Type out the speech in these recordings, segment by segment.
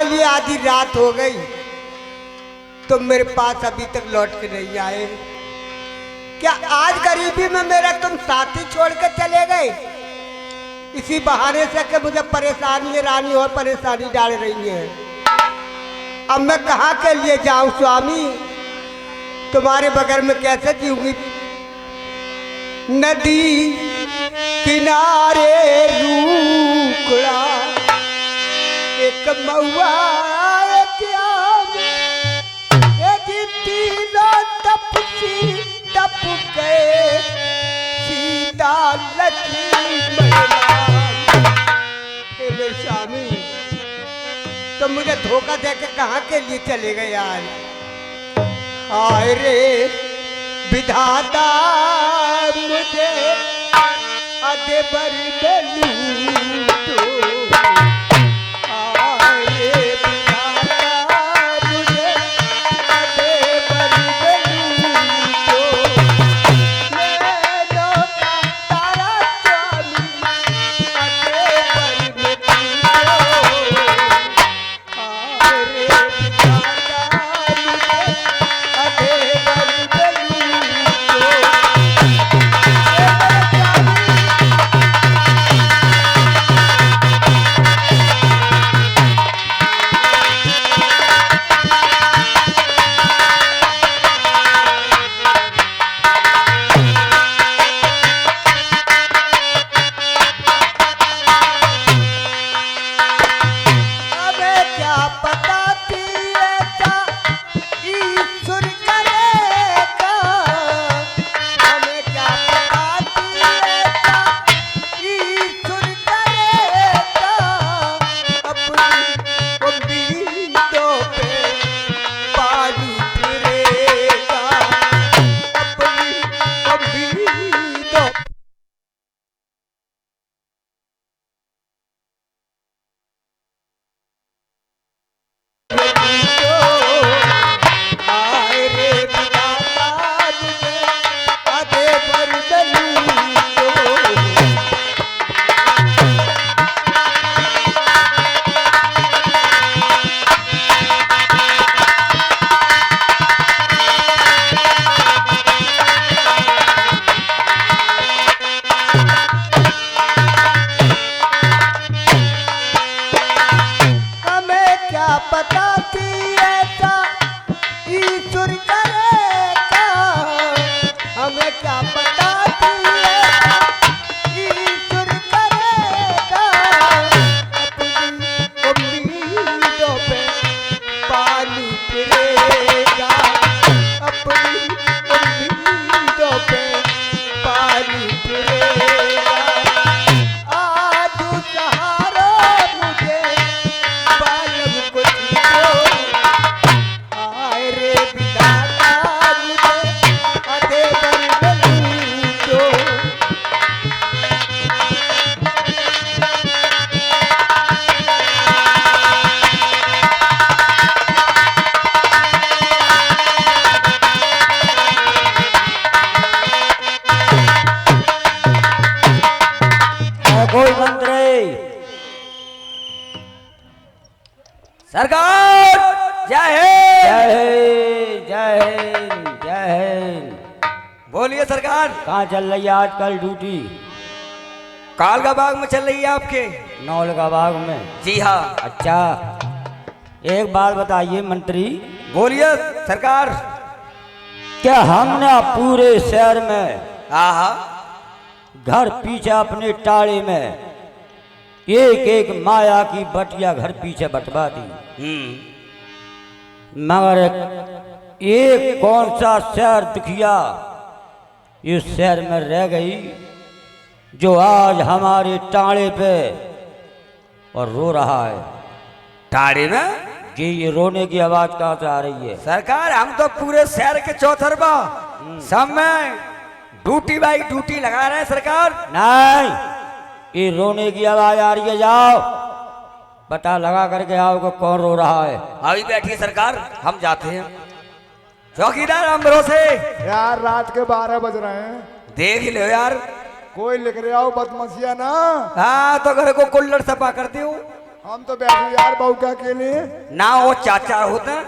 लिए आधी रात हो गई, तुम मेरे पास अभी तक लौट के नहीं आए। क्या आज गरीबी में मेरा तुम साथी छोड़ के चले गए? इसी बहाने से कि मुझे परेशानी रानी और परेशानी डाल रही है। अब मैं कहाँ के लिए जाऊं स्वामी? तुम्हारे बगैर में कैसे जीऊंगी? नदी किनारे रूखड़ा एक महुआ टप गए सीता लक्ष्मी स्वामी, तो मुझे धोखा दे के कहाँ के लिए चले गए यार? हाय रे विधाता मुझे अदे बर सरकार जय हिंद जय हिंद जय हिंद। बोलिए सरकार। कहाँ चल रही है आजकल ड्यूटी? कालका बाग में चल रही है आपके? नौलका बाग में? जी हाँ। अच्छा, एक बात बताइए मंत्री। बोलिए सरकार। क्या हमने पूरे शहर में हाँ घर पीछे अपने टाले में एक एक माया की बटिया घर पीछे बटवा दी, मगर एक कौन सा शहर दुखिया इस शहर में रह गई जो आज हमारे टाड़े पे और रो रहा है। टाड़े में? जी, ये रोने की आवाज कहाँ से आ रही है? सरकार हम तो पूरे शहर के चौथरबा सब में ड्यूटी बाई ड्यूटी लगा रहे हैं सरकार। नहीं, ये रोने की आवाज आ रही है। जाओ पता लगा करके आओ को कौन रो रहा है। अभी बैठिए सरकार, हम जाते हैं। चौकीदार हम भरोसे। यार रात के 12 बज रहे हैं, देख ही लो यार। कोई लिख रहे आओ बदमसिया ना। हाँ तो घर को कुल्लड़ सफा कर दो। हम तो बैठे यार बहू के अकेले हैं। ना वो चाचा होते हैं।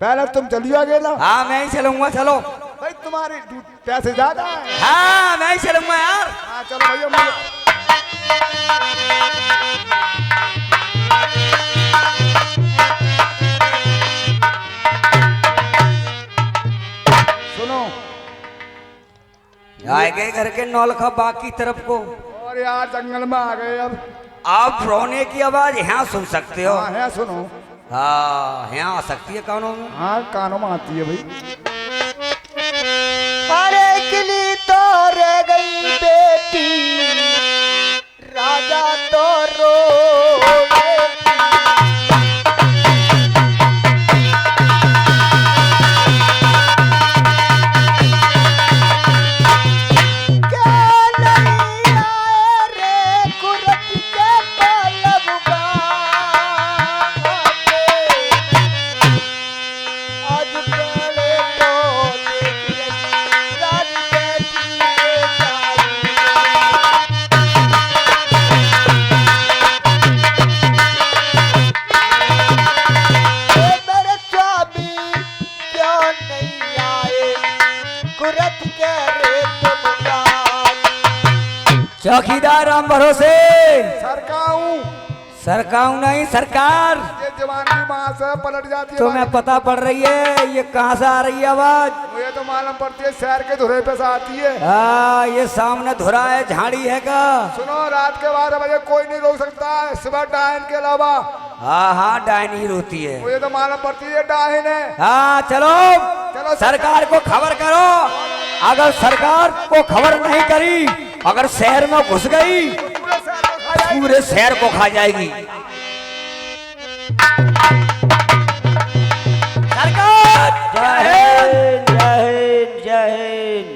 पहले तुम चलियो अकेला। हाँ मैं ही चलूंगा, चलो। भाई तुम्हारे पैसे ज्यादा है। हाँ मैं ही चलूंगा यार। हाँ चलो भैया मुझे सुनो। आए गए घर के नौलखा बाकी तरफ को। और यार जंगल में आ गए अब। आप रोने की आवाज यहाँ सुन सकते हो। हाँ है सुनो। हाँ यहाँ आ सकती है कानों में। हाँ कानों में आती है भाई। अरे किली तो रह गई बेटी, राजा तो रो चौकीदार राम भरोसे। सरकाऊं। सरकाऊ नहीं सरकार। ये जवान की माँ से पलट जाती है। तुम्हें पता पड़ रही है ये कहाँ से आ रही है आवाज? मुझे तो मालूम पड़ती है शहर के धुरे पे से आती है। हाँ ये सामने धुरा है, झाड़ी है का? सुनो रात के 12 बजे कोई नहीं रोक सकता है सिवाय डायन के अलावा। हाँ हाँ डायन ही रोती है। मुझे तो मालूम पड़ती है डायन है। हाँ चलो चलो सरकार को खबर करो। अगर सरकार को खबर नहीं करी, अगर शहर में घुस गई पूरे शहर को खा जाएगी। सरकार जय हिंद जय हिंद जय हिंद।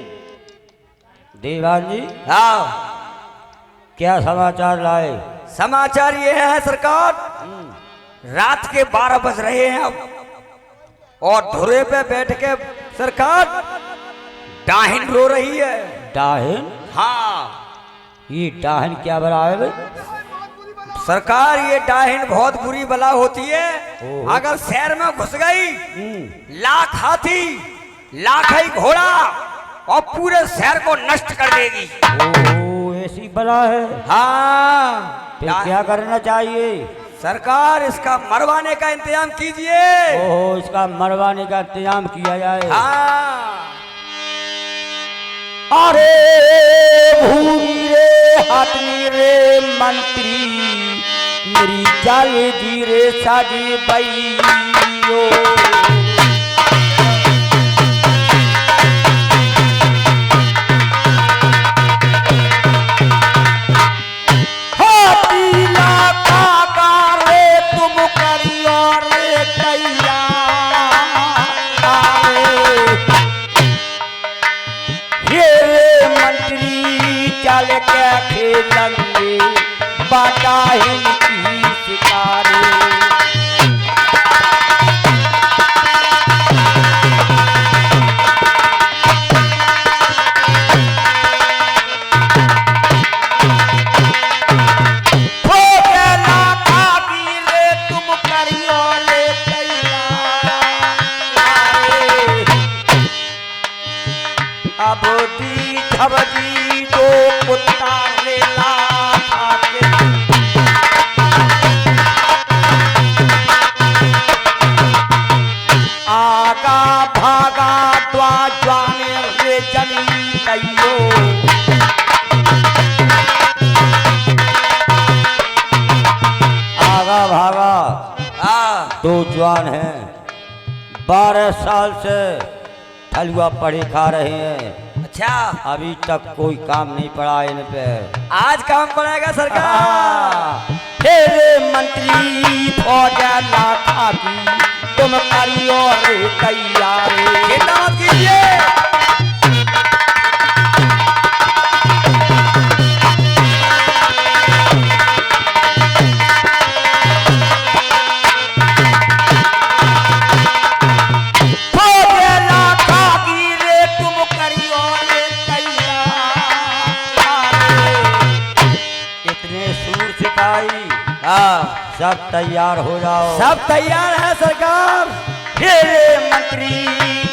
दीवान जी हाँ क्या समाचार लाए? समाचार ये है सरकार, रात के 12 बज रहे हैं अब, और धुरे पे बैठ के सरकार डाहिन रो रही है। डाहिन? हाँ ये डाहिन क्या बना है भाई? सरकार ये डाहिन बहुत बुरी बला होती है। ओहो। अगर शहर में घुस गई, लाख हाथी लाख ही घोड़ा और पूरे शहर को नष्ट कर देगी। ओह ऐसी बला है? हाँ फिर क्या करना चाहिए? सरकार इसका मरवाने का इंतजाम कीजिए। ओह इसका मरवाने का इंतजाम किया जाए। हाँ अरे भूरी रे हाथनी रे मंत्री, मेरी जाले जी रे साजी बैयो। हाथी लाका का रे तुम करियो रे कैया। ये मंत्री चल के खेलेंगे बाटा इनकी शिकारे। तुम करियो ले अब दी धबदी दो कुत्ता ले ला खाके। आगा भागा द्वा ज्वाने रे जनी कहियो। आगा भागा दो जवान हैं, 12 साल से हलवा पड़े खा रहे हैं। अच्छा अभी तक कोई काम नहीं पड़ा इन पे। आज काम पड़ेगा सरकार। तेरे मंत्री फौजा ना खाती तुम करियो रे तैयारी। चिंता मत कीजिए। हाँ तैयार हो जाओ। सब तैयार है सरकार। हे मंत्री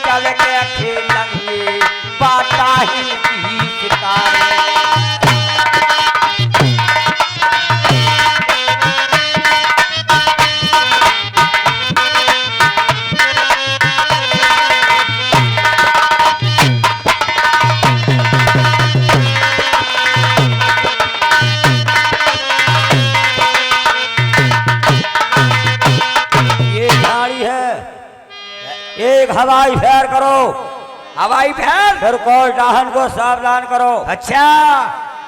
चल के खेलेंगे पाता ही की शिकार। एक हवाई फेर करो। हवाई फेर। फिर कोल डाहन को सावधान करो। अच्छा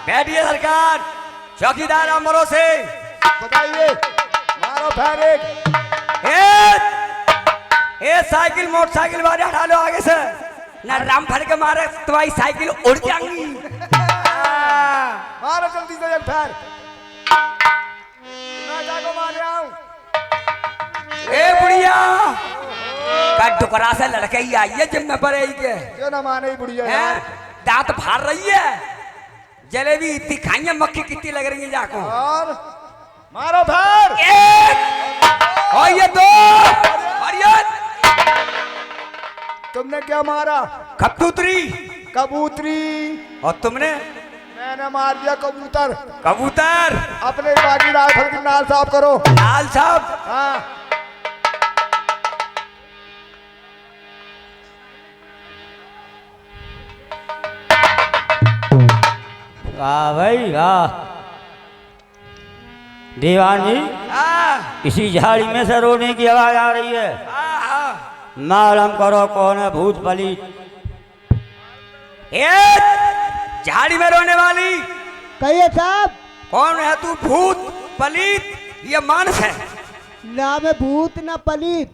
बैठिए सरकार। चौकीदार अमरों से बताइए, मारो फेर एक। ए साइकिल मोटरसाइकिल वाले हटा लो आगे से, ना राम भर के मारे तुम्हारी साइकिल उड़ जाएंगी। मारो जल्दी से एक फेर। मैं जाको मारे आऊं। ए बुढ़िया का टुकड़ा से लड़के ही आई है जिम में पड़े के क्यों ना माने ही बुढ़िया यार। दांत फाड़ रही है। जलेबी इतनी खाई है, मक्खी कितनी लग रही है जाको। और मारो फेर। एक और ये दो और ये तुमने क्या मारा? कबूतरी। कबूतरी। और तुमने? मैंने मार दिया कबूतर। कबूतर। अपने बाकी राइफल की नाल साफ करो। लाल साहब। हाँ वाह भाई वाह। दीवान जी इसी झाड़ी में से रोने की आवाज आ रही है। मालूम करो कौन है भूत पलीत। झाड़ी में रोने वाली कहिए साहब। कौन है तू? भूत पलीत ये मानस है। ना मैं भूत ना पलीत,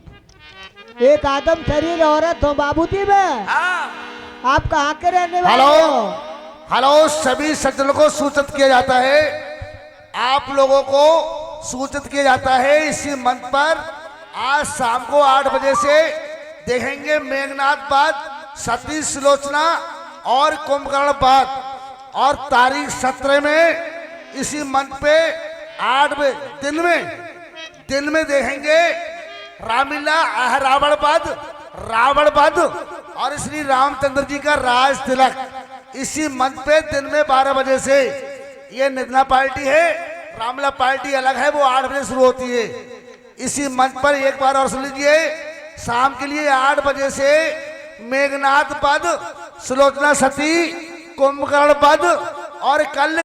एक आदम शरीर औरत हो बाबूजी में। आप कहाँ के रहने वाले हेलो हो? हेलो, सभी सज्जनों को सूचित किया जाता है, आप लोगों को सूचित किया जाता है इसी मंच पर आज शाम को 8 बजे से देखेंगे मेघनाथ बाद, सती सुलोचना और कुंभकर्ण बाद। और तारीख 17 में इसी मंच पे 8 दिन में देखेंगे रामलीला रावण वध और श्री रामचंद्र जी का राज तिलक। इसी मंच पे दिन में 12 बजे से। ये निधना पार्टी है, रामला पार्टी अलग है, वो 8 बजे शुरू होती है। इसी मंच पर एक बार और सुन लीजिए, शाम के लिए 8 बजे से मेघनाथ वध, सुलोचना सती, कुंभकर्ण वध और कल